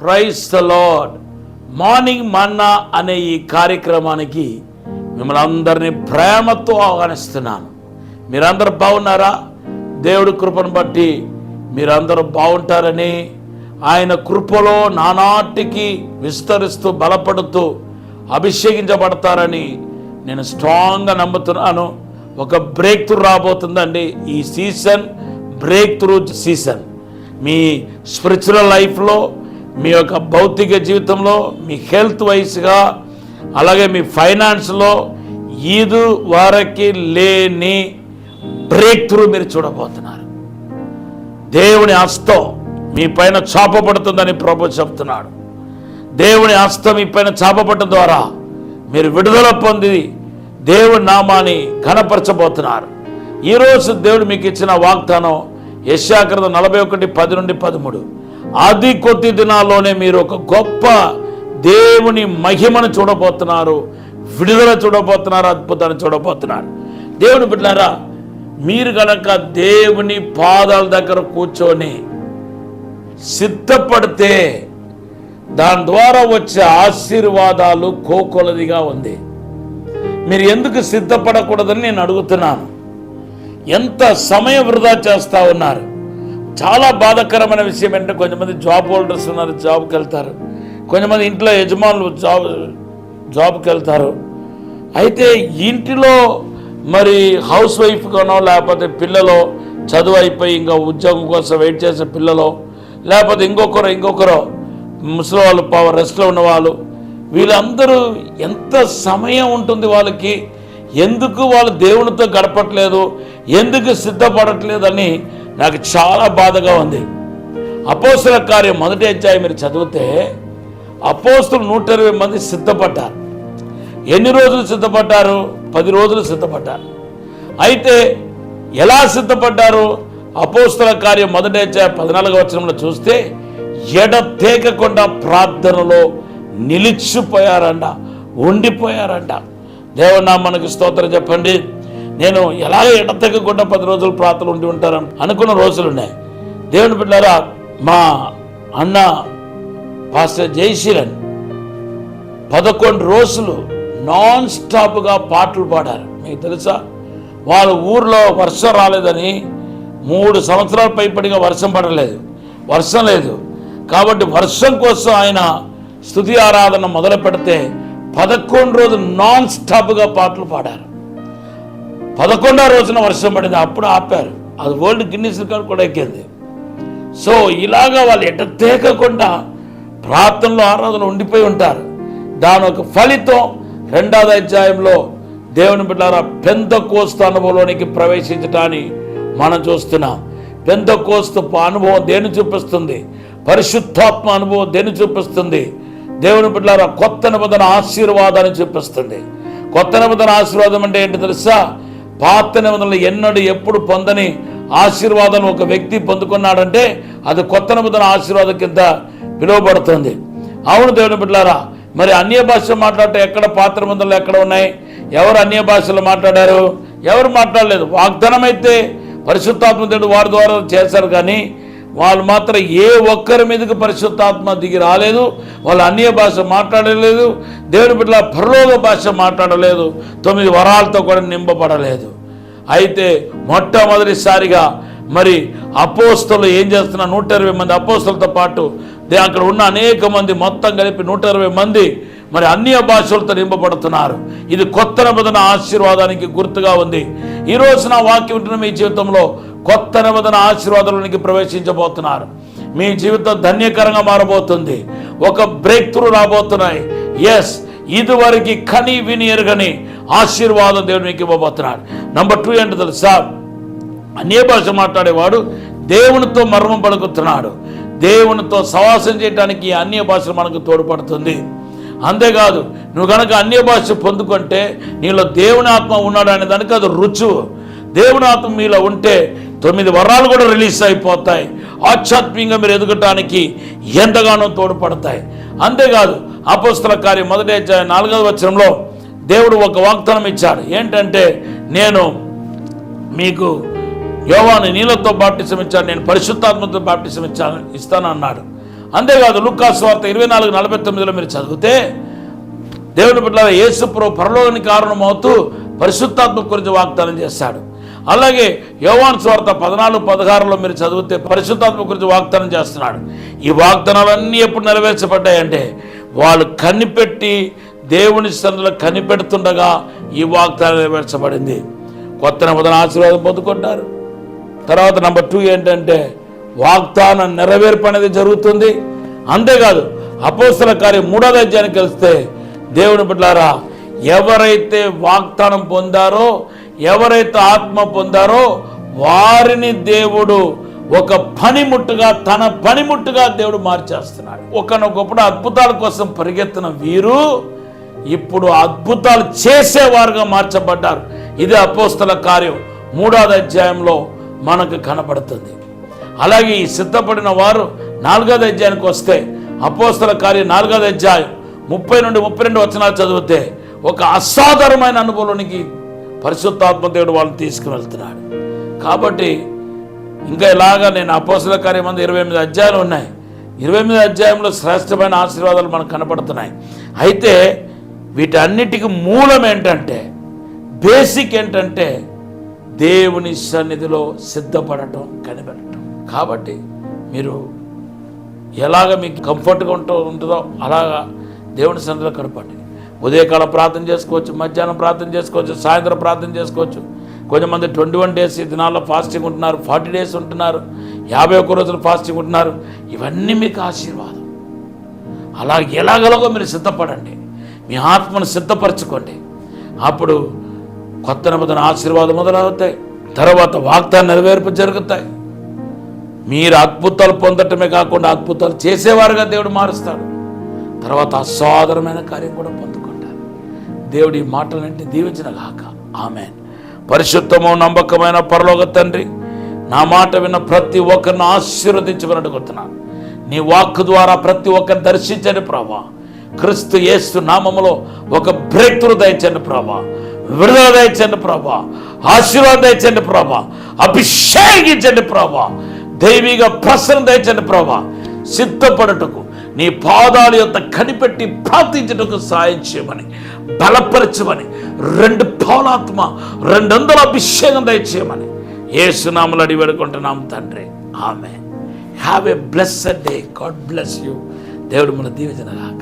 Praise the lord. Morning manna అనే ఈ కార్యక్రమానికి మిమ్మల్ని అందరినీ ప్రేమతో ఆహ్వానిస్తున్నాను. మీరందరూ బాగున్నారా? దేవుడి కృపను బట్టి మీరందరూ బాగుంటారని, ఆయన కృపలో నానాటికి విస్తరిస్తూ బలపడుతూ అభిషేకించబడతారని నేను స్ట్రాంగ్గా నమ్ముతున్నాను. ఒక బ్రేక్ త్రూ రాబోతుందండి. ఈ సీజన్ బ్రేక్ త్రూ సీజన్. మీ స్పిరిచువల్ లైఫ్లో, మీ యొక్క భౌతిక జీవితంలో, మీ హెల్త్ వైజ్గా, అలాగే మీ ఫైనాన్స్లో ఇది వరకు లేని బ్రేక్ త్రూ మీరు చూడబోతున్నారు. దేవుని హస్తం మీ పైన చాపబడుతుందని ప్రభువు చెప్తున్నాడు. దేవుని హస్తం మీ పైన చాపబడటం ద్వారా మీరు విడుదల పొంది దేవుని నామాన్ని ఘనపరచబోతున్నారు. ఈరోజు దేవుడు మీకు ఇచ్చిన వాగ్దానం యెషయా గ్రంథం 41:10-13. అది కొద్ది దినాల్లోనే మీరు ఒక గొప్ప దేవుని మహిమను చూడబోతున్నారు, విడుదల చూడబోతున్నారు, అద్భుతాన్ని చూడబోతున్నారు. దేవుని బిడ్డలారా, మీరు గనక దేవుని పాదాల దగ్గర కూర్చొని సిద్ధపడితే దాని ద్వారా వచ్చే ఆశీర్వాదాలు కోకొలదిగా ఉంది. మీరు ఎందుకు సిద్ధపడకూడదని నేను అడుగుతున్నాను. ఎంత సమయం వృధా చేస్తూ ఉన్నారు. చాలా బాధాకరమైన విషయం ఏంటంటే, కొంతమంది జాబ్ హోల్డర్స్ ఉన్నారు, జాబ్కి వెళ్తారు. కొంతమంది ఇంట్లో యజమానులు జాబ్కి వెళ్తారు. అయితే ఇంటిలో మరి హౌస్ వైఫ్గానో, లేకపోతే పిల్లలో చదువు అయిపోయి ఇంకా ఉద్యోగం కోసం వెయిట్ చేసే పిల్లలో, లేకపోతే ఇంకొకరు ముసలి వాళ్ళు, రెస్ట్లో ఉన్నవాళ్ళు, వీళ్ళందరూ ఎంత సమయం ఉంటుంది వాళ్ళకి? ఎందుకు వాళ్ళు దేవునితో గడపట్లేదు, ఎందుకు సిద్ధపడట్లేదని నాకు చాలా బాధగా ఉంది. అపోస్తలుల కార్యం 1వ అధ్యాయం మీరు చదివితే అపోస్తలులు 120 మంది సిద్ధపడ్డారు. ఎన్ని రోజులు సిద్ధపడ్డారు? 10 రోజులు సిద్ధపడ్డారు. అయితే ఎలా సిద్ధపడ్డారు? అపోస్తలుల కార్యం 1వ అధ్యాయం 14వ వచనంలో చూస్తే ఎడతెగకుండా ప్రార్థనలో నిలిచిపోయారంట, ఉండిపోయారంట. దేవుని నామానికి స్తోత్రం చెప్పండి. నేను ఎలాగ ఎడతెగకుండా 10 రోజులు ప్రార్థనలు ఉండి ఉంటారని అనుకున్న రోజులు ఉన్నాయి. దేవుని బిడ్డలారా, మా అన్న పాస్టర్ జయశీలన్ 11 రోజులు నాన్ స్టాప్గా పాటలు పాడారు. మీకు తెలుసా? వాళ్ళ ఊర్లో వర్షం రాలేదని 3 సంవత్సరాల పైపడిగా వర్షం పడలేదు, వర్షం లేదు. కాబట్టి వర్షం కోసం ఆయన స్తుతి ఆరాధన మొదలు పెడితే 11 రోజులు నాన్ స్టాప్గా పాటలు పాడారు. 11వ రోజున వర్షం పడింది, అప్పుడు ఆపారు. అది వరల్డ్ గిన్నిస్ రికార్డ్ కూడా ఎక్కింది. సో ఇలాగా వాళ్ళు ఎడతెగకుండా ప్రార్థనలో ఆరాధనలో ఉండిపోయి ఉంటారు. దాని ఒక ఫలితం 2వ అధ్యాయంలో దేవుని బిడ్డలారా పెంతెకోస్తు అనుభవంలోనికి ప్రవేశించటాన్ని మనం చూస్తున్నాం. పెంతెకోస్తు అనుభవం దేన్ని చూపిస్తుంది? పరిశుద్ధాత్మ అనుభవం దేన్ని చూపిస్తుంది? దేవుని బిడ్డలారా కొత్త నిబంధన ఆశీర్వాదాన్ని చూపిస్తుంది. కొత్త నిబంధన ఆశీర్వాదం అంటే ఏంటి తెలుసా? పాత నిబంధనలు ఎన్నడూ ఎప్పుడు పొందని ఆశీర్వాదం ఒక వ్యక్తి పొందుకున్నాడంటే అది కొత్త నిబంధన ఆశీర్వాదం కింద పిలువబడుతుంది. అవును దేవుని బిడ్డలారా, మరి అన్య భాష మాట్లాడటం ఎక్కడ పాత నిబంధనలు ఎక్కడ ఉన్నాయి? ఎవరు అన్య భాషలు మాట్లాడారు? ఎవరు మాట్లాడలేదు. వాగ్దానం అయితే పరిశుద్ధాత్మ దేవుడు వారి ద్వారా చేశారు, కానీ వాళ్ళు మాత్రం ఏ ఒక్కరి మీదకి పరిశుద్ధాత్మ దిగి రాలేదు. వాళ్ళు అన్య భాష మాట్లాడలేదు. దేవుని బిడ్డల పరలోక భాష మాట్లాడలేదు. 9 వరాలతో కూడా నింపబడలేదు. అయితే మొట్టమొదటిసారిగా మరి అపోస్తలు ఏం చేస్తున్నారు? 120 మంది అపోస్తలతో పాటు అక్కడ ఉన్న అనేక మంది, మొత్తం కలిపి 120 మంది మరి అన్య భాషలతో నింపబడుతున్నారు. ఇది కొత్త నిబంధన ఆశీర్వాదానికి గుర్తుగా ఉంది. ఈరోజు నా వాక్యం ఉంటున్న మీ జీవితంలో కొత్త నిబంధన ఆశీర్వాదానికి ప్రవేశించబోతున్నారు. మీ జీవితం ధన్యకరంగా మారబోతుంది. ఒక బ్రేక్ త్రూ రాబోతున్నాయి. ఎస్, ఇదివరకు కని విని ఎరగని ఆశీర్వాదం దేవుడు మీకు ఇవ్వబోతున్నాడు. నంబర్ 2 ఏంటో తెలుసా? అన్య భాష మాట్లాడేవాడు దేవునితో మర్మం పలుకుతున్నాడు. దేవునితో సవాసం చేయడానికి అన్య భాషలు మనకు తోడ్పడుతుంది. అంతేకాదు, నువ్వు కనుక అన్య భాష పొందుకుంటే నీలో దేవుని ఆత్మ ఉన్నాడు అనే దానికి అది రుజువు. దేవుని ఆత్మ మీలో ఉంటే 9 వరాలు కూడా రిలీజ్ అయిపోతాయి. ఆధ్యాత్మికంగా మీరు ఎదగటానికి ఎంతగానో తోడ్పడతాయి. అంతేకాదు, అపోస్తలుల కార్యం 1వ అధ్యాయం 4వ వచనంలో దేవుడు ఒక వాగ్దానం ఇచ్చాడు. ఏంటంటే, నేను మీకు యోహాను నీళ్ళతో బాప్టిజం ఇచ్చాను, నేను పరిశుద్ధాత్మతో బాప్టిజం ఇస్తాను అన్నాడు. అంతేకాదు లూకా సువార్త 24:49 మీరు చదివితే దేవుని బిడ్డలారా యేసు ప్రభు పరలోకానికి కారణమవుతూ పరిశుద్ధాత్మ గురించి వాగ్దానం చేస్తాడు. అలాగే యోహాను సువార్త 14:16 మీరు చదివితే పరిశుద్ధాత్మ గురించి వాగ్దానం చేస్తున్నాడు. ఈ వాగ్దానాలన్నీ ఎప్పుడు నెరవేర్చబడ్డాయంటే వాళ్ళు కనిపెట్టి దేవుని సన్నిధిలో కనిపెడుతుండగా ఈ వాగ్దానం నెరవేర్చబడింది. కొత్త నిబంధన ఆశీర్వాదం పొందుకుంటారు. తర్వాత నెంబర్ 2 ఏంటంటే వాగ్దానం నెరవేర్పు అనేది జరుగుతుంది. అంతేకాదు అపోస్తల కార్యం 3వ అధ్యాయానికి వెళ్తే దేవుని బిడ్డలారా ఎవరైతే వాగ్దానం పొందారో, ఎవరైతే ఆత్మ పొందారో వారిని దేవుడు ఒక పనిముట్టుగా, తన పనిముట్టుగా దేవుడు మార్చేస్తున్నాడు. ఒకనొకప్పుడు అద్భుతాల కోసం పరిగెత్తిన వీరు ఇప్పుడు అద్భుతాలు చేసేవారుగా మార్చబడ్డారు. ఇది అపోస్తల కార్యం 3వ అధ్యాయంలో మనకు కనపడుతుంది. అలాగే ఈ సిద్ధపడిన వారు 4వ అధ్యాయానికి వస్తే అపోస్తల కార్యం 4వ అధ్యాయం 30 నుండి 32 వచనాలు చదివితే ఒక అసాధారణమైన అనుభవంలోనికి పరిశుద్ధాత్మ దేవుడు వాళ్ళని తీసుకువెళ్తున్నాడు. కాబట్టి ఇంకా ఇలాగా నేను అపోస్తల కార్యం 28 అధ్యాయాలు ఉన్నాయి. 28 అధ్యాయంలో శ్రేష్టమైన ఆశీర్వాదాలు మనకు కనపడుతున్నాయి. అయితే వీటన్నిటికీ మూలం ఏంటంటే, బేసిక్ ఏంటంటే దేవుని సన్నిధిలో సిద్ధపడటం, కనిపెట్టడం. కాబట్టి మీరు ఎలాగ మీకు కంఫర్ట్గా ఉంటుందో అలాగా దేవుని సన్నిధిలో గడపండి. ఉదయకాలం ప్రార్థన చేసుకోవచ్చు, మధ్యాహ్నం ప్రార్థన చేసుకోవచ్చు, సాయంత్రం ప్రార్థన చేసుకోవచ్చు. కొంతమంది 21 డేస్ ఈ దినాల్లో ఫాస్టింగ్ ఉంటున్నారు, 40 డేస్ ఉంటున్నారు, 51 రోజులు ఫాస్టింగ్ ఉంటున్నారు. ఇవన్నీ మీకు ఆశీర్వాదం. అలా ఎలాగలాగో మీరు సిద్ధపడండి, మీ ఆత్మను సిద్ధపరచుకోండి. అప్పుడు కొత్త నిబంధన ఆశీర్వాదం మొదలవుతాయి. తర్వాత వాగ్దానం నెరవేర్పు జరుగుతాయి. మీరు అద్భుతాలు పొందటమే కాకుండా అద్భుతాలు చేసేవారుగా దేవుడు మారుస్తాడు. తర్వాత అసాధారణమైన కార్యం కూడా పొందుకుంటారు. దేవుడి మాటలంటే దీవించిన గాక. ఆమేన్. పరిశుద్ధము నమ్మకమైన పరలోక తండ్రి, నా మాట విన్న ప్రతి ఒక్కరిని ఆశీర్వదించమని అడుగుతున్నాను. నీ వాక్కు ద్వారా ప్రతి ఒక్కరిని దర్శించండి ప్రభా. క్రీస్తు యేసు నామములో ఒక బ్రేక్ త్రూ దయచండి ప్రభా, విడుదల దయచండి ప్రభా, ఆశీర్వాదం దయచండి ప్రభా, అభిషేకించండి ప్రభా, దైవిక ప్రసన్న దయచండి ప్రభా. సిద్ధపడటకు నీ పాదాల యొద్ద కనిపెట్టి ప్రార్థించటకు సాయం చేయమని, బలపరచమని, 2 పౌలాత్మ 200 అభిషేకం దయచేయమని యేసు నామములో అడిగి వేడుకుంటున్నాం తండ్రి. ఆమేన్. Have a blessed day. God bless you. దేవుడు మన దీవెనగాక.